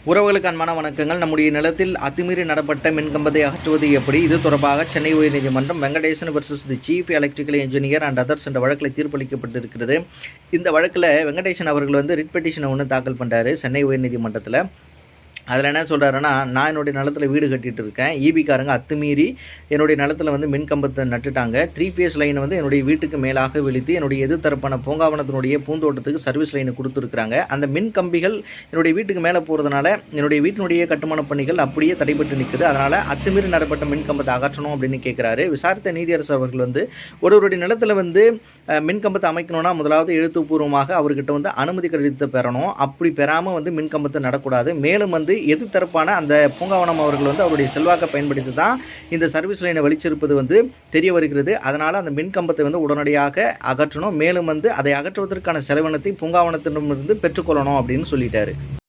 உறவுகளுக்கு அன்பான வணக்கங்கள். நம்முடைய நிலத்தில் அத்துமீறி நடப்பட்ட மின்கம்பத்தை அகற்றுவது எப்படி? இது தொடர்பாக சென்னை உயர்நீதிமன்றம் Venkatesan versus the chief electrical engineer and others என்ற வழக்கில் தீர்ப்பளிக்கப்பட்டிருக்கிறது. இந்த வழக்கில் வெங்கடேசன் அவர்கள் ரிட் பெட்டிஷனை ஒன்று தாக்கல் பண்ணுறாரு சென்னை உயர்நீதிமன்றத்தில். அதில் என்ன சொல்கிறாருன்னா, நான் என்னுடைய நிலத்தில் வீடு கட்டிகிட்டு இருக்கேன், ஈபிக்காரங்க அத்துமீறி என்னுடைய நிலத்தில் மின்கம்பத்தை நட்டுட்டாங்க. 3 ஃபேஸ் லைன் என்னுடைய வீட்டுக்கு மேலாக விழித்து என்னுடைய எதிர்த்தரப்பான பூங்காவனத்தினுடைய பூந்தோட்டத்துக்கு சர்வீஸ் லைனை கொடுத்துருக்குறாங்க. அந்த மின் கம்பிகள் என்னுடைய வீட்டுக்கு மேலே போகிறதுனால என்னுடைய வீட்டினுடைய கட்டுமான பணிகள் அப்படியே தடைப்பட்டு நிற்குது. அதனால் அத்துமீறி நடப்பட்ட மின்கம்பத்தை அகற்றணும் அப்படின்னு கேட்குறாரு. விசாரித்த நீதியரசர் அவர்கள் ஒருவருடைய நிலத்தில் மின்கம்பத்தை அமைக்கணும்னா முதலாவது எழுத்துப்பூர்வமாக அவர்கிட்ட அனுமதி கடிதத்தை பெறணும். அப்படி பெறாமல் மின்கம்பத்தை நடக்கூடாது. மேலும் எதிர்த்தரப்பான அந்த பூங்காவனம் அவர்கள் அவருடைய செல்வாக்கை பயன்படுத்தி தான் இந்த சர்வீஸ் லைனை வலிச்சிருப்பது தெரிய வருகிறது. அதனால் அந்த மின்கம்பத்தை உடனடியாக அகற்றணும். மேலும் அதை அகற்றுவதற்கான செலவினத்தை பூங்காவனத்திடமிருந்து பெற்றுக்கொள்ளணும் அப்படின்னு சொல்லிட்டாரு.